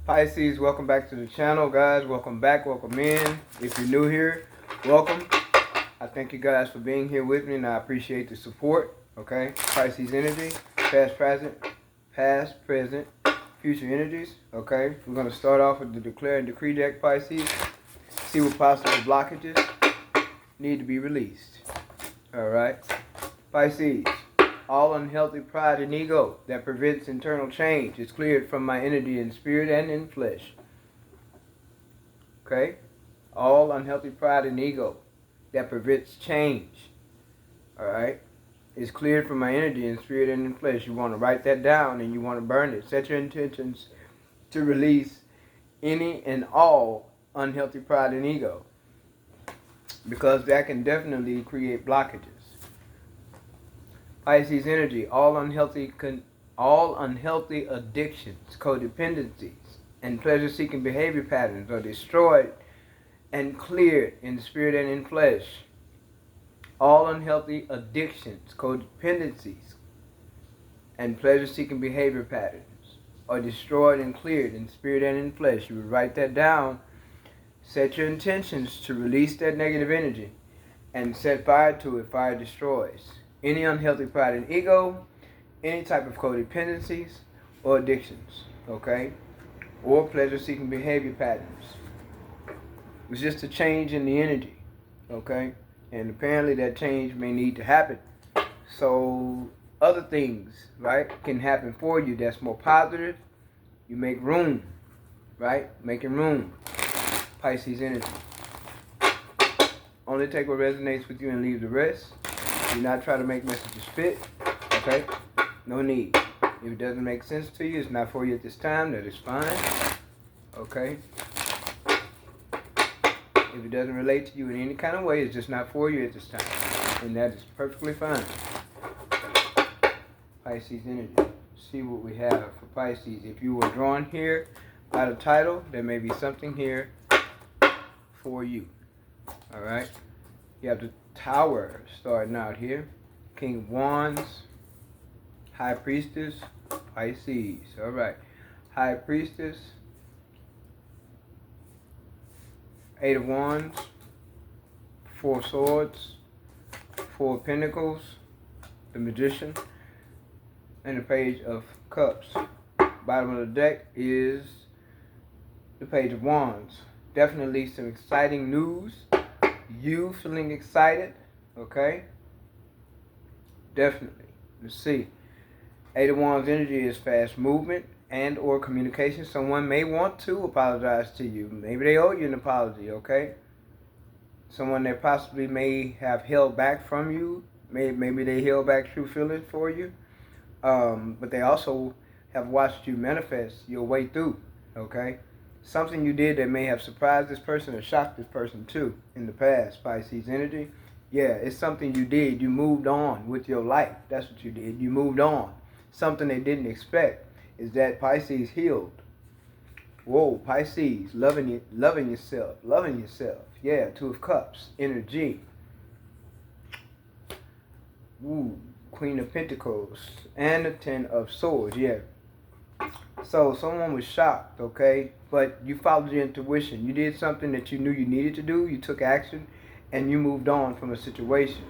Pisces, welcome back to the channel, guys. Welcome back, welcome in. If you're new here, welcome. I thank you guys for being here with me, and I appreciate the support. Okay, Pisces energy, past, present, future energies. Okay, we're gonna start off with the declare and decree deck, Pisces. See what possible blockages need to be released. All right, Pisces. All unhealthy pride and ego that prevents internal change is cleared from my energy in spirit and in flesh. Okay? All unhealthy pride and ego that prevents change, alright, is cleared from my energy in spirit and in flesh. You want to write that down and you want to burn it. Set your intentions to release any and all unhealthy pride and ego, because that can definitely create blockages. Pisces energy, all unhealthy addictions, codependencies, and pleasure-seeking behavior patterns are destroyed and cleared in the spirit and in flesh. All unhealthy addictions, codependencies, and pleasure-seeking behavior patterns are destroyed and cleared in spirit and in flesh. You would write that down, set your intentions to release that negative energy, and set fire to it. Fire destroys any unhealthy pride and ego, any type of codependencies or addictions, okay? Or pleasure-seeking behavior patterns. It's just a change in the energy, okay? And apparently that change may need to happen. So other things, right, can happen for you that's more positive. You make room, right? Making room. Pisces energy. Only take what resonates with you and leave the rest. Do not try to make messages fit, okay? No need. If it doesn't make sense to you, it's not for you at this time, that is fine, okay? If it doesn't relate to you in any kind of way, it's just not for you at this time, and that is perfectly fine. Pisces energy. See what we have for Pisces. If you were drawn here by the title, there may be something here for you, all right? You have the Tower starting out here. King of Wands, High Priestess, Pisces. All right. High Priestess, Eight of Wands, Four Swords, Four of Pentacles, the Magician, and the Page of Cups. Bottom of the deck is the Page of Wands. Definitely some exciting news. You feeling excited, okay? Definitely. Let's see. Eight of Wands energy is fast movement and or communication. Someone may want to apologize to you. Maybe they owe you an apology, okay? Someone that possibly may have held back from you. Maybe they held back true feelings for you. But they also have watched you manifest your way through, okay? Something you did that may have surprised this person or shocked this person too in the past, Pisces energy. Yeah, it's something you did. You moved on with your life. That's what you did. You moved on. Something they didn't expect is that Pisces healed. Whoa, Pisces, loving yourself. Yeah, Two of Cups, energy. Ooh, Queen of Pentacles and the Ten of Swords, yeah. So someone was shocked, okay? But you followed your intuition. You did something that you knew you needed to do. You took action and you moved on from a situation.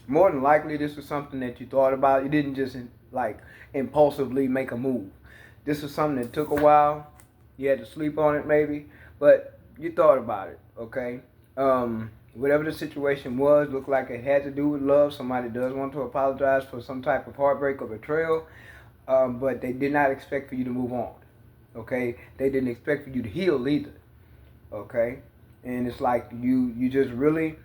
More than likely, this was something that you thought about. You didn't just like impulsively make a move. This was something that took a while. You had to sleep on it maybe, but you thought about it, okay? Whatever the situation was, looked like it had to do with love. Somebody does want to apologize for some type of heartbreak or betrayal, but they did not expect for you to move on, okay? They didn't expect for you to heal either, okay? And it's like you just really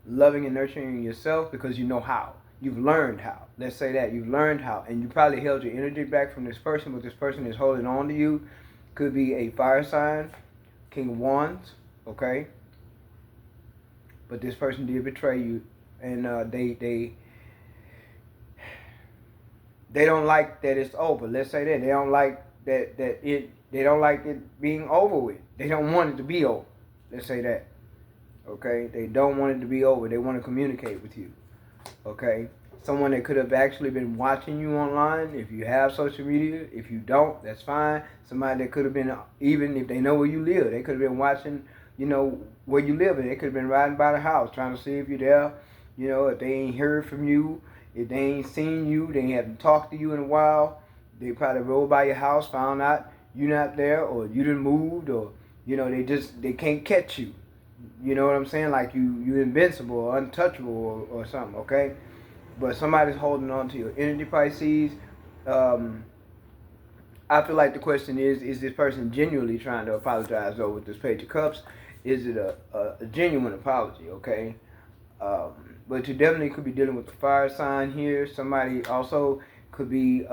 loving and nurturing yourself because you know how. You've learned how. Let's say that. You've learned how. And you probably held your energy back from this person, but this person is holding on to you. Could be a fire sign, King of Wands, okay? But this person did betray you, and they don't like that it's over. Let's say that they don't like they don't like it being over with. They don't want it to be over. Let's say that. Okay, they don't want it to be over. They want to communicate with you. Okay, Someone that could have actually been watching you online. If you have social media, if you don't, that's fine. Somebody that could have been, even if they know where you live, they could have been watching, where you live, and they could have been riding by the house trying to see if you're there. If they ain't heard from you, if they ain't seen you, they haven't talked to you in a while, they probably rode by your house, found out you're not there, or you didn't moved, or they can't catch you. You know what I'm saying? Like you invincible or untouchable or something. Okay, but somebody's holding on to your energy, Pisces. Um, I feel like the question is this person genuinely trying to apologize over this Page of Cups? Is it a genuine apology? Okay. Um, but you definitely could be dealing with the fire sign here. Somebody also could be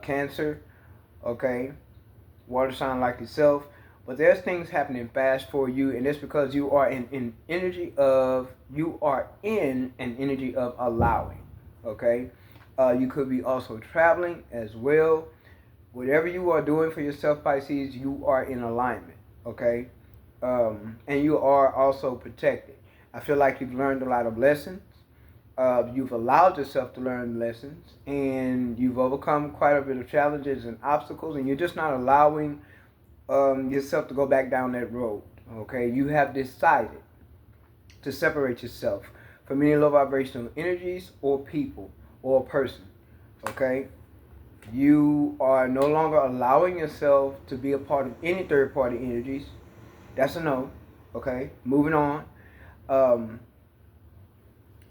Cancer, okay? Water sign like yourself. But there's things happening fast for you, and it's because you are in an energy of allowing, okay? You could be also traveling as well. Whatever you are doing for yourself, Pisces, you are in alignment, okay? And you are also protected. I feel like you've learned a lot of lessons. You've allowed yourself to learn lessons, and you've overcome quite a bit of challenges and obstacles, and you're just not allowing yourself to go back down that road. Okay, you have decided to separate yourself from any low vibrational energies or people or person. Okay, you are no longer allowing yourself to be a part of any third party energies. That's a no. Okay, moving on. Um,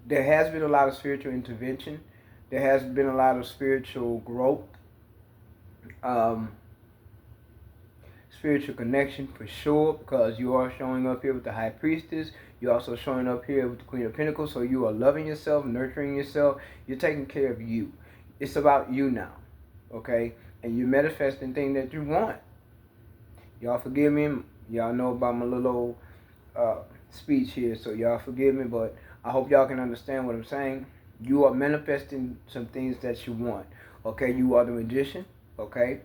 there has been a lot of spiritual intervention. There has been a lot of spiritual growth, um, spiritual connection for sure, because you are showing up here with the High Priestess. You're also showing up here with the Queen of Pentacles. So you are loving yourself, nurturing yourself. You're taking care of you. It's about you now, okay? And you're manifesting things that you want. Y'all forgive me. Y'all know about my little old speech here, so y'all forgive me, but I hope y'all can understand what I'm saying. You are manifesting some things that you want, okay? You are the magician, okay?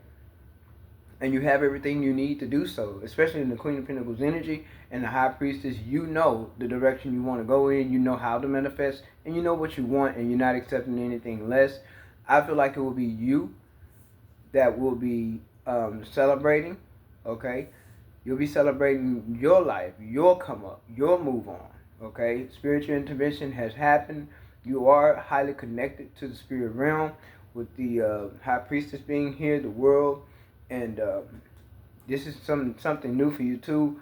And you have everything you need to do so, especially in the Queen of Pentacles energy and the High Priestess. You know the direction you want to go in, you know how to manifest, and you know what you want, and you're not accepting anything less. I feel like it will be you that will be celebrating, okay? You'll be celebrating your life, your come up, your move on, okay? Spiritual intervention has happened. You are highly connected to the spirit realm with the High Priestess being here, the world, and this is something new for you too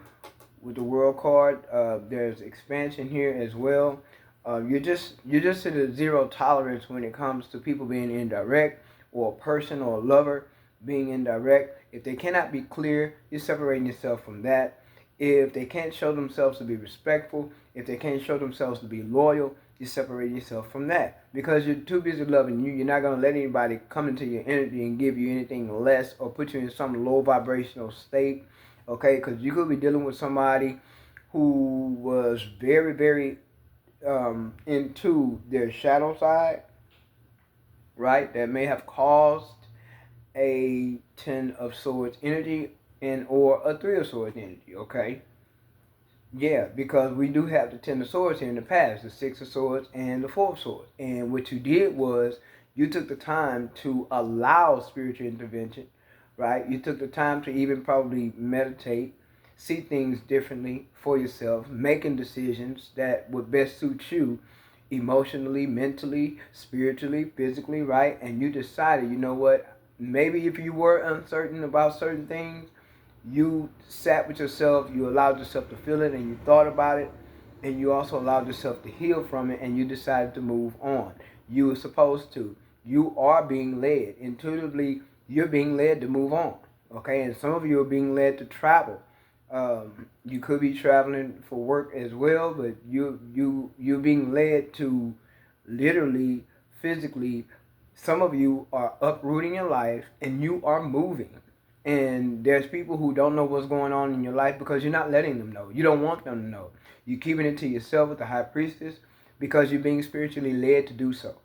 with the World card. There's expansion here as well. You're just at a zero tolerance when it comes to people being indirect, or a person or a lover being indirect. If they cannot be clear, you're separating yourself from that. If they can't show themselves to be respectful, if they can't show themselves to be loyal, you separate yourself from that. Because you're too busy loving you, you're not going to let anybody come into your energy and give you anything less or put you in some low vibrational state. Okay, because you could be dealing with somebody who was very, very into their shadow side, right? That may have caused a 10 of Swords energy and or a 3 of Swords energy, okay? Yeah, because we do have the 10 of Swords here in the past, the 6 of Swords and the 4 of Swords. And what you did was you took the time to allow spiritual intervention, right? You took the time to even probably meditate, see things differently for yourself, making decisions that would best suit you emotionally, mentally, spiritually, physically, right? And you decided, you know what? Maybe if you were uncertain about certain things, you sat with yourself, you allowed yourself to feel it, and you thought about it, and you also allowed yourself to heal from it, and you decided to move on. You were supposed to. You are being led. Intuitively, you're being led to move on. Okay, and some of you are being led to travel. You could be traveling for work as well, but you're being led to literally, physically. Some of you are uprooting your life, and you are moving. And there's people who don't know what's going on in your life because you're not letting them know. You don't want them to know. You're keeping it to yourself with the High Priestess because you're being spiritually led to do so.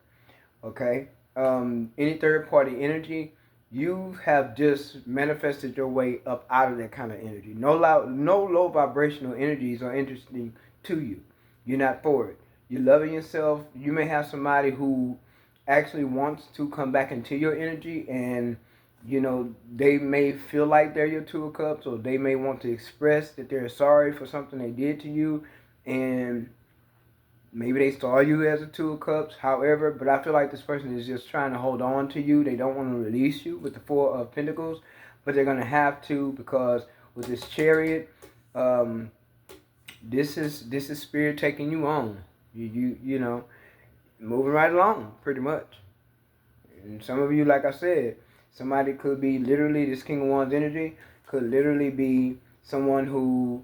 Okay? Any third party energy, you have just manifested your way up out of that kind of energy. No low vibrational energies are interesting to you. You're not for it. You're loving yourself. You may have somebody who actually wants to come back into your energy, and they may feel like they're your two of cups, or they may want to express that they're sorry for something they did to you, and maybe they saw you as a two of cups. However, but I feel like this person is just trying to hold on to you. They don't want to release you with the Four of Pentacles, but they're gonna have to, because with this Chariot, um, this is spirit taking you on. You know, moving right along, pretty much. And some of you, like I said, somebody could be literally, this King of Wands energy could literally be someone who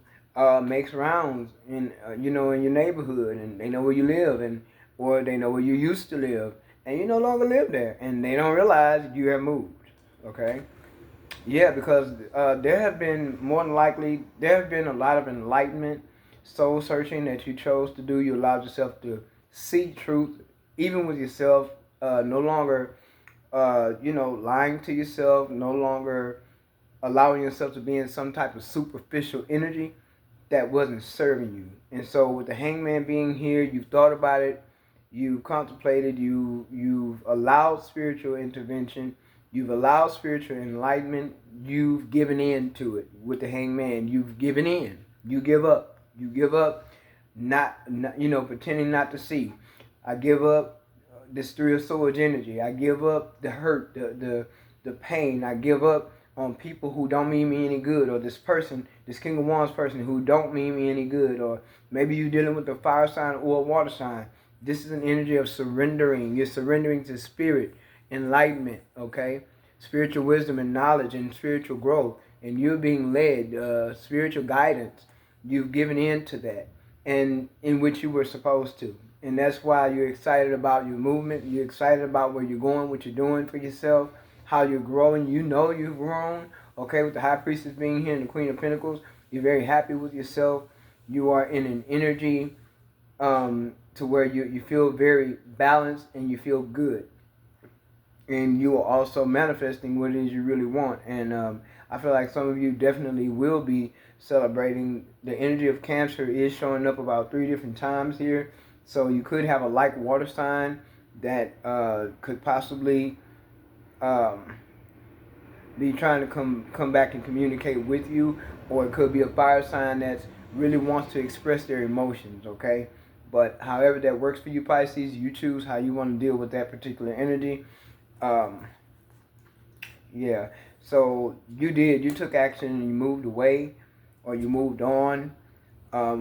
makes rounds in in your neighborhood, and they know where you live, and or they know where you used to live, and you no longer live there, and they don't realize you have moved. Okay. Yeah, because there have been, more than likely, there have been a lot of enlightenment, soul searching that you chose to do. You allowed yourself to see truth, even with yourself. No longer, lying to yourself. No longer allowing yourself to be in some type of superficial energy that wasn't serving you. And so, with the Hangman being here, you've thought about it, you've contemplated, you've allowed spiritual intervention, you've allowed spiritual enlightenment, you've given in to it. With the Hangman, you've given in. You give up. You give up, not pretending not to see. I give up this Three of Swords energy. I give up the hurt, the pain. I give up on people who don't mean me any good, or this person, this King of Wands person who don't mean me any good, or maybe you're dealing with a fire sign or a water sign. This is an energy of surrendering. You're surrendering to spirit, enlightenment, okay? Spiritual wisdom and knowledge and spiritual growth, and you're being led, spiritual guidance. You've given in to that, and in which you were supposed to. And that's why you're excited about your movement. You're excited about where you're going, what you're doing for yourself, how you're growing. You know you've grown, okay, with the High Priestess being here and the Queen of Pentacles. You're very happy with yourself. You are in an energy to where you feel very balanced and you feel good. And you are also manifesting what it is you really want. And I feel like some of you definitely will be celebrating. The energy of Cancer is showing up about 3 different times here. So you could have a like water sign that could possibly be trying to come back and communicate with you, or it could be a fire sign that really wants to express their emotions, okay? But however that works for you, Pisces, you choose how you want to deal with that particular energy. Yeah, so you took action and you moved away, or you moved on,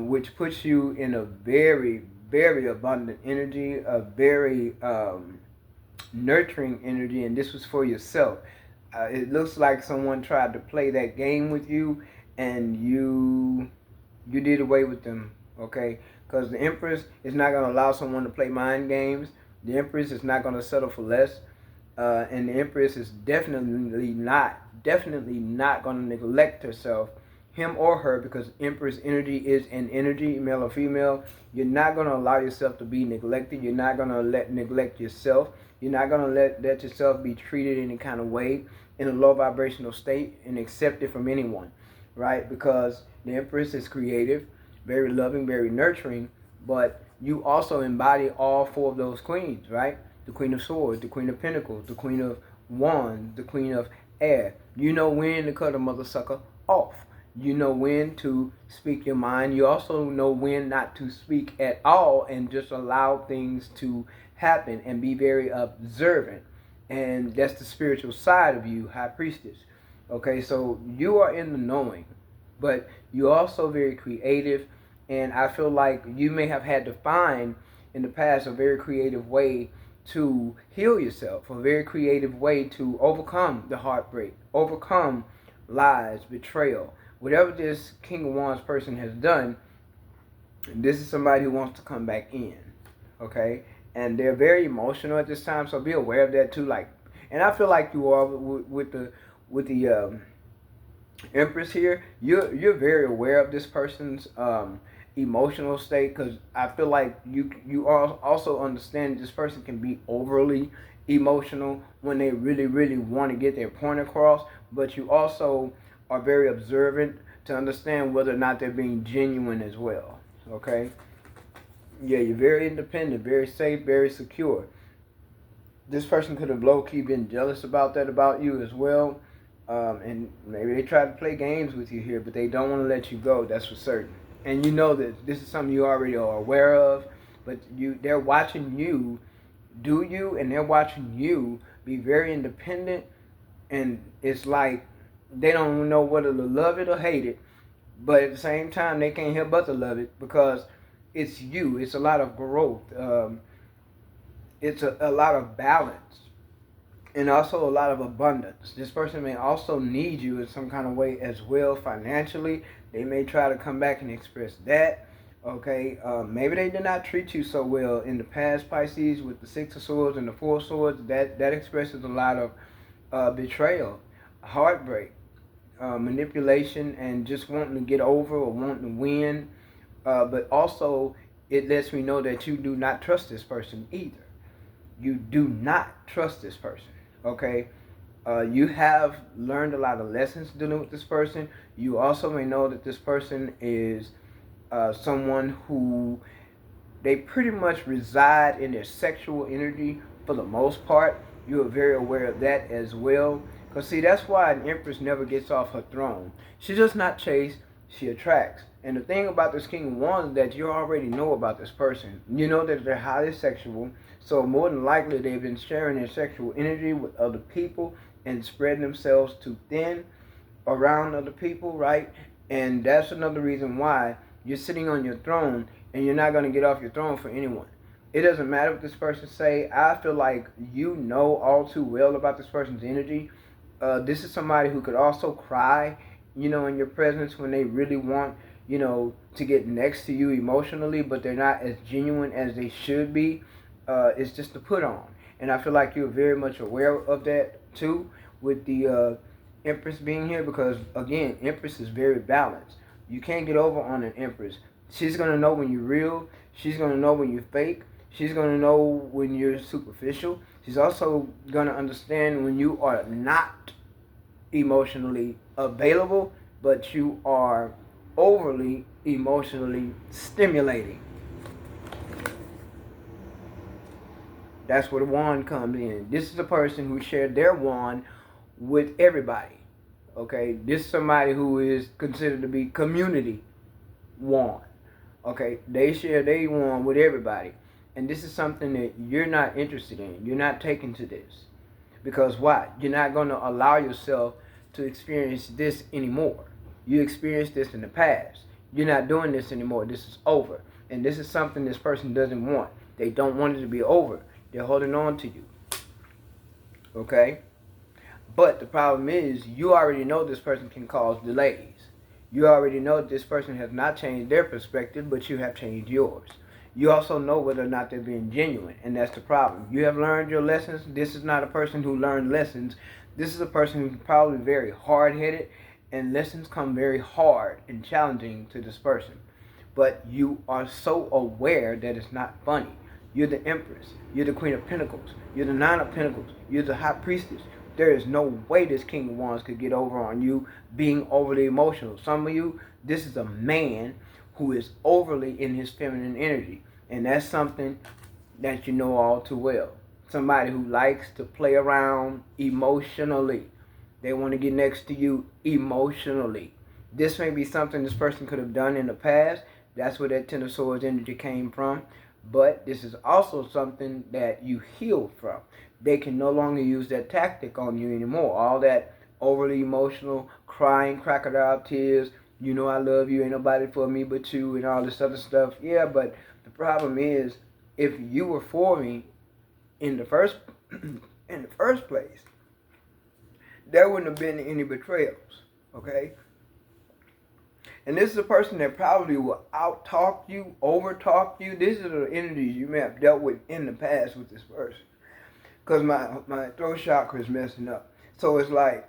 which puts you in a very, very abundant energy, a very nurturing energy, and this was for yourself. It looks like someone tried to play that game with you, and you did away with them, okay? Because the Empress is not going to allow someone to play mind games. The Empress is not going to settle for less, and the Empress is definitely not going to neglect herself, him or her, because Empress energy is an energy, male or female. You're not going to allow yourself to be neglected. You're not going to neglect yourself. You're not going to let yourself be treated any kind of way in a low vibrational state and accepted from anyone, right? Because the Empress is creative, very loving, very nurturing, but you also embody all 4 of those queens, right? The Queen of Swords, the Queen of Pentacles, the Queen of Wands, the Queen of Air. You know when to cut a mother sucker off. You know when to speak your mind. You also know when not to speak at all and just allow things to happen and be very observant. And that's the spiritual side of you, High Priestess. Okay, so you are in the knowing, but you're also very creative. And I feel like you may have had to find in the past a very creative way to heal yourself, a very creative way to overcome the heartbreak, overcome lies, betrayal. Whatever this King of Wands person has done, this is somebody who wants to come back in, okay? And they're very emotional at this time, so be aware of that too. Like, and I feel like you are with the Empress here. You're very aware of this person's emotional state, because I feel like you also understand this person can be overly emotional when they really, really want to get their point across, but you also are very observant to understand whether or not they're being genuine as well, okay? Yeah, you're very independent, very safe, very secure. This person could have low-key been jealous about that about you as well. And maybe they tried to play games with you here, but they don't want to let you go. That's for certain. And you know that this is something you already are aware of, but they're watching you do you, and they're watching you be very independent. And it's like they don't know whether to love it or hate it, but at the same time they can't help but to love it because it's you. It's a lot of growth. It's a lot of balance and also a lot of abundance. This person may also need you in some kind of way as well financially. They may try to come back and express that. Okay, maybe they did not treat you so well in the past, Pisces, with the Six of Swords and the Four of Swords. That expresses a lot of betrayal, heartbreak, manipulation, and just wanting to get over or wanting to win. But also, it lets me know that you do not trust this person either. You do not trust this person. Okay, you have learned a lot of lessons dealing with this person. You also may know that this person is someone who they pretty much reside in their sexual energy for the most part. You are very aware of that as well. Because, see, that's why an empress never gets off her throne. She does not chase, she attracts. And the thing about this King of Wands is that you already know about this person. You know that they're highly sexual. So more than likely they've been sharing their sexual energy with other people and spreading themselves too thin around other people, right? And that's another reason why you're sitting on your throne and you're not going to get off your throne for anyone. It doesn't matter what this person say. I feel like you know all too well about this person's energy. This is somebody who could also cry, in your presence when they really want, to get next to you emotionally, but they're not as genuine as they should be. It's just a put on. And I feel like you're very much aware of that too with the Empress being here because, again, Empress is very balanced. You can't get over on an Empress. She's going to know when you're real. She's going to know when you're fake. She's going to know when you're superficial. She's also going to understand when you are not emotionally available, but you are overly emotionally stimulating. That's where the wand comes in. This is a person who shared their wand with everybody. Okay, this is somebody who is considered to be community wand. Okay, they share their wand with everybody. And this is something that you're not interested in. You're not taken to this. Because why? You're not going to allow yourself to experience this anymore. You experienced this in the past. You're not doing this anymore. This is over. And this is something this person doesn't want. They don't want it to be over. They're holding on to you. Okay? But the problem is, you already know this person can cause delays. You already know that this person has not changed their perspective, but you have changed yours. You also know whether or not they're being genuine, and that's the problem. You have learned your lessons. This is not a person who learned lessons. This is a person who's probably very hard-headed, and lessons come very hard and challenging to this person. But you are so aware that it's not funny. You're the Empress. You're the Queen of Pentacles. You're the Nine of Pentacles. You're the High Priestess. There is no way this King of Wands could get over on you being overly emotional. Some of you, this is a man who is overly in his feminine energy. And that's something that you know all too well. Somebody who likes to play around emotionally. They want to get next to you emotionally. This may be something this person could have done in the past. That's where that Ten of Swords energy came from. But this is also something that you healed from. They can no longer use that tactic on you anymore. All that overly emotional, crying, crocodile tears, you know I love you, ain't nobody for me but you, and all this other stuff. Yeah, but the problem is, if you were for me in the first place, there wouldn't have been any betrayals. Okay? And this is a person that probably will out-talk you, over-talk you. These are the energies you may have dealt with in the past with this person. Because my throat chakra is messing up. So it's like,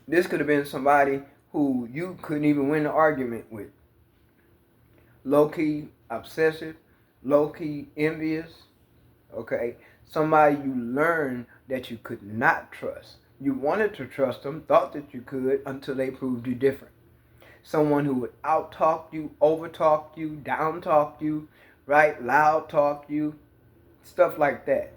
this could have been somebody who you couldn't even win the argument with. Low-key obsessive, low-key envious. Okay? Somebody you learned that you could not trust. You wanted to trust them, thought that you could, until they proved you different. Someone who would out-talk you, over-talk you, down-talk you, right? Loud-talk you, stuff like that.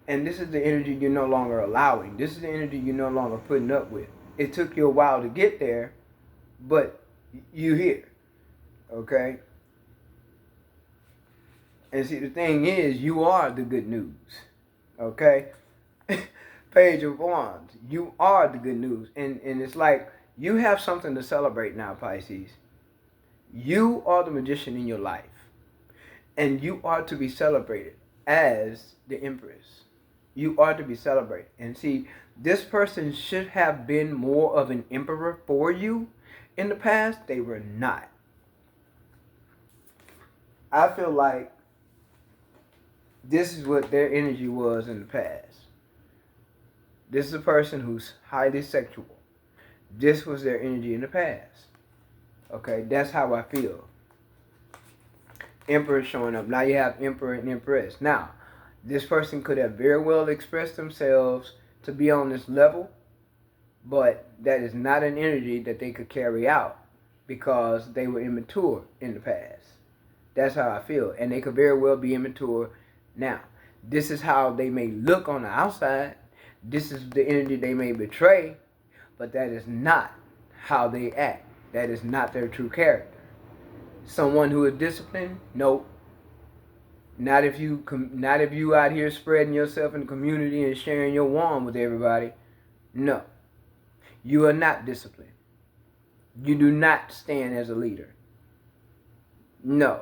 And this is the energy you're no longer allowing. This is the energy you're no longer putting up with. It took you a while to get there, but you here. Okay? And see, the thing is, you are the good news. Okay? Page of Wands. You are the good news. And it's like you have something to celebrate now, Pisces. You are the magician in your life. And you are to be celebrated as the Empress. You are to be celebrated. And see, this person should have been more of an emperor for you in the past. They were not. I feel like this is what their energy was in the past. This is a person who's highly sexual. This was their energy in the past. Okay, that's how I feel. Emperor showing up. Now you have Emperor and Empress. Now, this person could have very well expressed themselves to be on this level, but that is not an energy that they could carry out because they were immature in the past. That's how I feel. And they could very well be immature now. This is how they may look on the outside. This is the energy they may betray, but that is not how they act. That is not their true character. Someone who is disciplined? Nope. Not if you out here spreading yourself in the community and sharing your wand with everybody. No. You are not disciplined. You do not stand as a leader. No.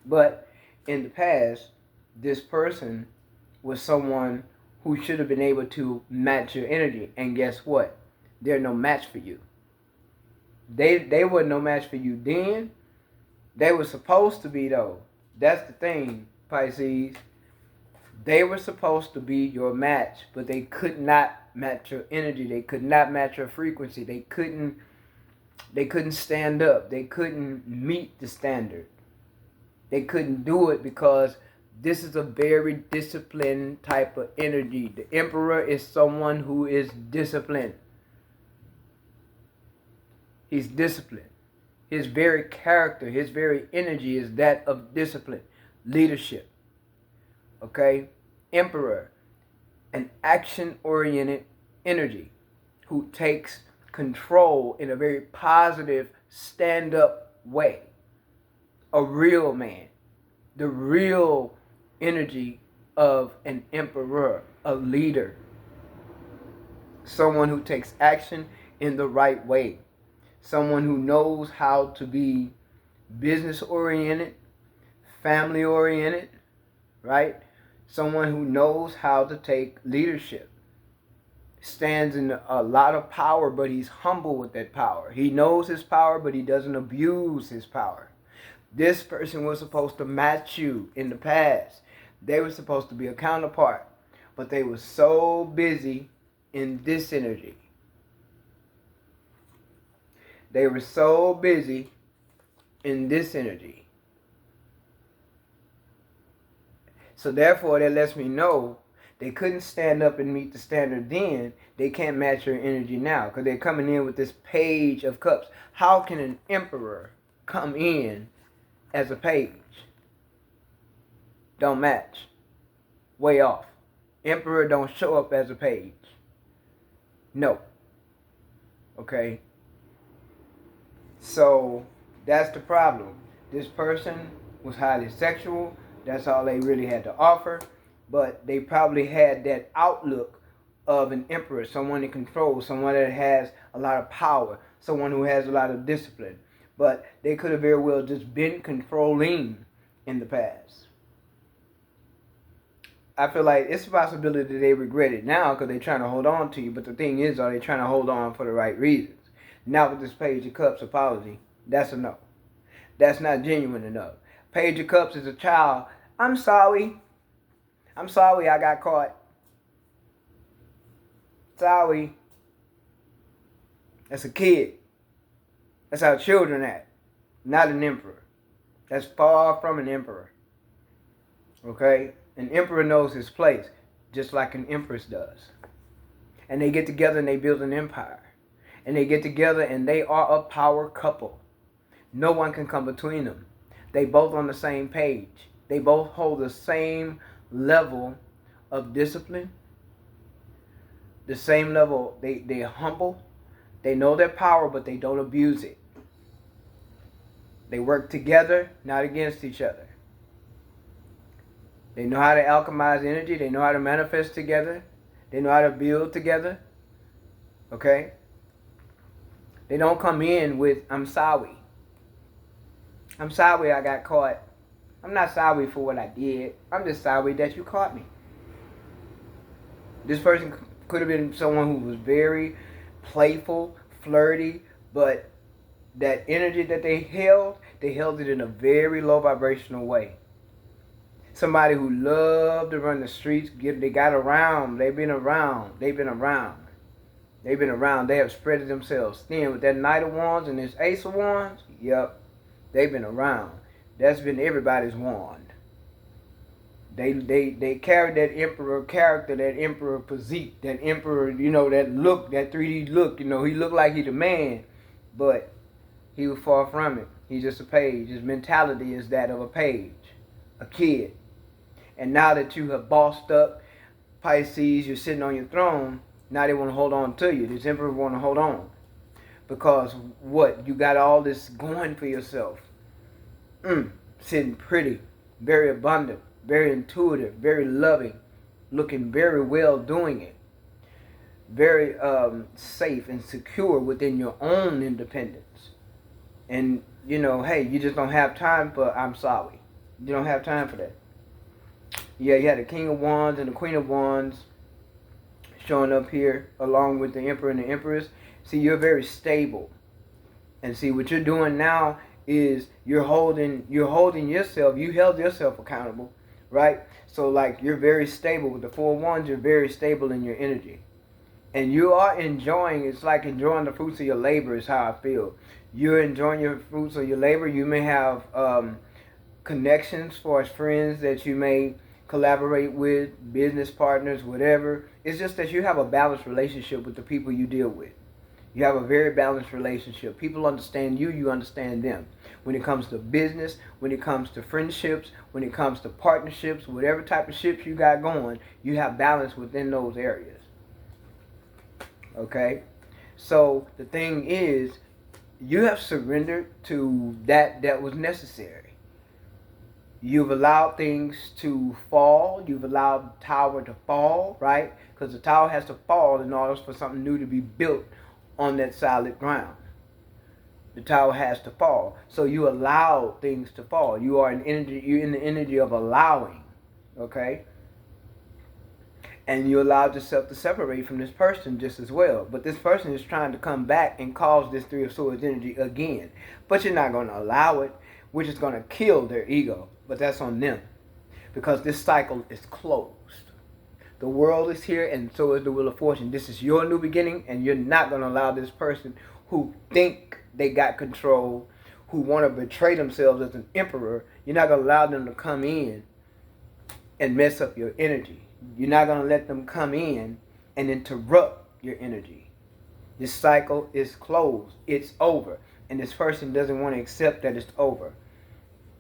But in the past, this person was someone who should have been able to match your energy. And guess what? They're no match for you. They were no match for you then. They were supposed to be, though. That's the thing, Pisces. They were supposed to be your match, but they could not match your energy. They could not match your frequency. They couldn't stand up. They couldn't meet the standard. They couldn't do it because this is a very disciplined type of energy. The Emperor is someone who is disciplined. He's disciplined. His very character, his very energy is that of discipline, leadership. Okay? Emperor, an action-oriented energy who takes control in a very positive, stand-up way. A real man. The real energy of an emperor, a leader. Someone who takes action in the right way. Someone who knows how to be business-oriented, family-oriented, right? Someone who knows how to take leadership. Stands in a lot of power, but he's humble with that power. He knows his power, but he doesn't abuse his power. This person was supposed to match you in the past. They were supposed to be a counterpart, but they were so busy in this energy. They were so busy in this energy. So therefore, that lets me know they couldn't stand up and meet the standard then. They can't match your energy now because they're coming in with this Page of Cups. How can an emperor come in as a page? Don't match. Way off. Emperor don't show up as a page. No. Okay? So, that's the problem. This person was highly sexual. That's all they really had to offer. But they probably had that outlook of an emperor, someone in control, someone that has a lot of power, someone who has a lot of discipline. But they could have very well just been controlling in the past. I feel like it's a possibility that they regret it now because they're trying to hold on to you. But the thing is, are they trying to hold on for the right reasons? Not with this Page of Cups apology. That's a no. That's not genuine enough. Page of Cups is a child. I'm sorry. I'm sorry I got caught. Sorry. That's a kid. That's how children act. Not an emperor. That's far from an emperor. Okay? An emperor knows his place, just like an empress does. And they get together and they build an empire. And they get together and they are a power couple. No one can come between them. They both on the same page. They both hold the same level of discipline, the same level, they're humble. They know their power, but they don't abuse it. They work together, not against each other. They know how to alchemize energy. They know how to manifest together. They know how to build together. Okay? They don't come in with, I'm sorry. I'm sorry I got caught. I'm not sorry for what I did. I'm just sorry that you caught me. This person could have been someone who was very playful, flirty, but that energy that they held it in a very low vibrational way. Somebody who loved to run the streets, they got around, they've been around. They have spread themselves thin with that Knight of Wands and this Ace of Wands. Yep, they've been around. That's been everybody's wand. They carry that emperor character, that emperor physique, that emperor, that look, that 3D look. He looked like he's a man, but he was far from it. He's just a page. His mentality is that of a page, a kid. And now that you have bossed up, Pisces, you're sitting on your throne, now they want to hold on to you. This emperor want to hold on. Because what? You got all this going for yourself. Sitting pretty, very abundant, very intuitive, very loving, looking very well doing it. Very safe and secure within your own independence. And, hey, you just don't have time for I'm sorry. You don't have time for that. Yeah, you had the King of Wands and the Queen of Wands showing up here along with the Emperor and the Empress. See, you're very stable. And see, what you're doing now is you're holding yourself. You held yourself accountable, right? So, like, you're very stable. With the Four of Wands, you're very stable in your energy. And you are enjoying, it's like enjoying the fruits of your labor is how I feel. You're enjoying your fruits of your labor. You may have connections for as friends that you may collaborate with, business partners, whatever. It's just that you have a balanced relationship with the people you deal with. You have a very balanced relationship. People understand you, you understand them. When it comes to business, when it comes to friendships, when it comes to partnerships, whatever type of ships you got going, you have balance within those areas. Okay? So the thing is, you have surrendered to that was necessary. You've allowed things to fall. You've allowed the tower to fall, right? Because the tower has to fall in order for something new to be built on that solid ground. The tower has to fall. So you allow things to fall. You're in the energy of allowing, okay? And you allowed yourself to separate from this person just as well. But this person is trying to come back and cause this Three of Swords energy again. But you're not going to allow it, which is going to kill their ego. But that's on them. Because this cycle is closed. The world is here and so is the Wheel of Fortune. This is your new beginning, and you're not going to allow this person who think they got control, who want to betray themselves as an emperor, you're not going to allow them to come in and mess up your energy. You're not going to let them come in and interrupt your energy. This cycle is closed. It's over. And this person doesn't want to accept that it's over.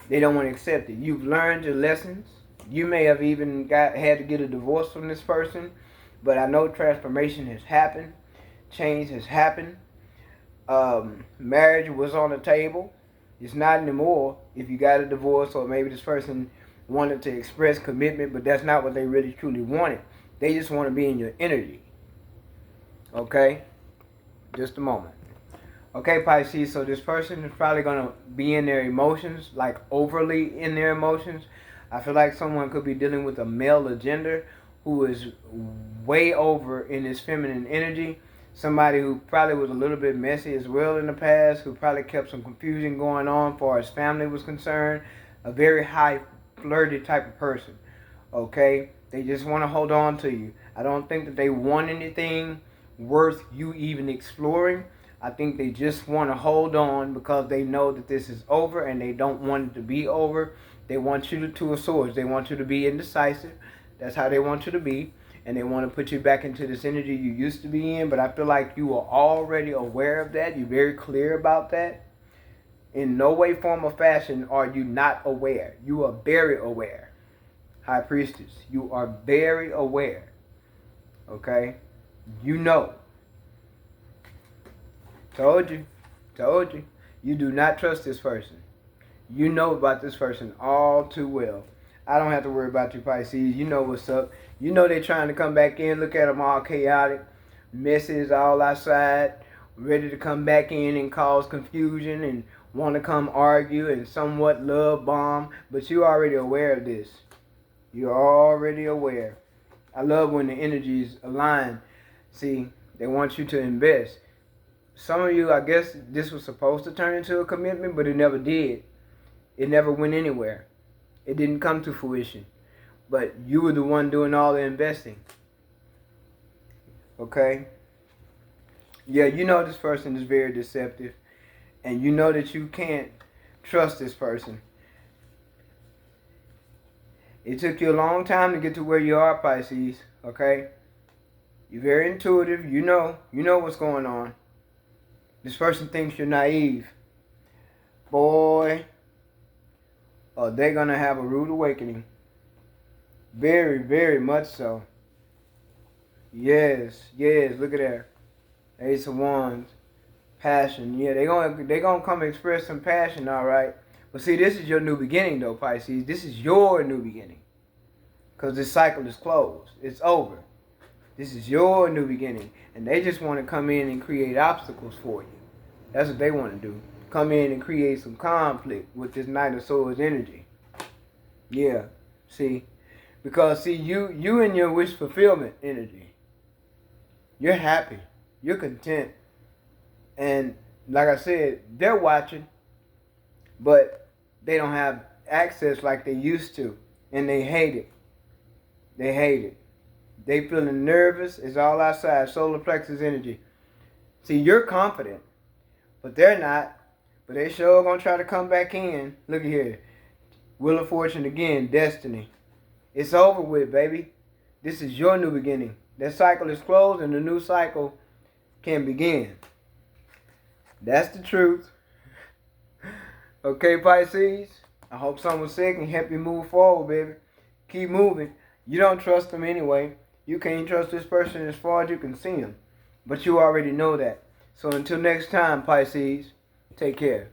They don't want to accept it. You've learned your lessons. You may have even had to get a divorce from this person. But I know transformation has happened. Change has happened. Marriage was on the table. It's not anymore if you got a divorce, or maybe this person wanted to express commitment, but that's not what they really truly wanted. They just want to be in your energy. Okay? Just a moment. Okay, Pisces, so this person is probably going to be in their emotions, like overly in their emotions. I feel like someone could be dealing with a male agenda who is way over in his feminine energy. Somebody who probably was a little bit messy as well in the past, who probably kept some confusion going on as far as family was concerned. A very high flirty type of person. Okay? They just want to hold on to you. I don't think that they want anything worth you even exploring. I think they just want to hold on because they know that this is over and they don't want it to be over. They want you to Two of Swords. They want you to be indecisive. That's how they want you to be. And they want to put you back into this energy you used to be in. But I feel like you are already aware of that. You're very clear about that. In no way, form, or fashion are you not aware. You are very aware. High Priestess, you are very aware. Okay? You know. Told you. Told you. You do not trust this person. You know about this person all too well. I don't have to worry about you, Pisces. You know what's up. You know they're trying to come back in. Look at them all chaotic. Messes all outside. Ready to come back in and cause confusion and want to come argue and somewhat love bomb. But you're already aware of this. You're already aware. I love when the energies align. See, they want you to invest. Some of you, I guess this was supposed to turn into a commitment, but it never did. It never went anywhere. It didn't come to fruition. But you were the one doing all the investing. Okay? Yeah, you know this person is very deceptive. And you know that you can't trust this person. It took you a long time to get to where you are, Pisces. Okay? You're very intuitive. You know what's going on. This person thinks you're naive. Boy, they're going to have a rude awakening. Very, very much so. Yes, look at that. Ace of Wands. Passion. Yeah, they're gonna come express some passion, all right. But see, this is your new beginning, though, Pisces. This is your new beginning. Because this cycle is closed. It's over. This is your new beginning. And they just want to come in and create obstacles for you. That's what they want to do. Come in and create some conflict with this Knight of Swords energy. Yeah, see. Because, see, you and your wish fulfillment energy, you're happy. You're content. And like I said, they're watching, but they don't have access like they used to. And they hate it. They hate it. They feeling nervous. It's all outside. Solar plexus energy. See, you're confident, but they're not. But they sure gonna try to come back in. Look at here. Wheel of Fortune again. Destiny. It's over with, baby. This is your new beginning. That cycle is closed and the new cycle can begin. That's the truth. Okay, Pisces? I hope someone said can help you move forward, baby. Keep moving. You don't trust them anyway. You can't trust this person as far as you can see them. But you already know that. So until next time, Pisces, take care.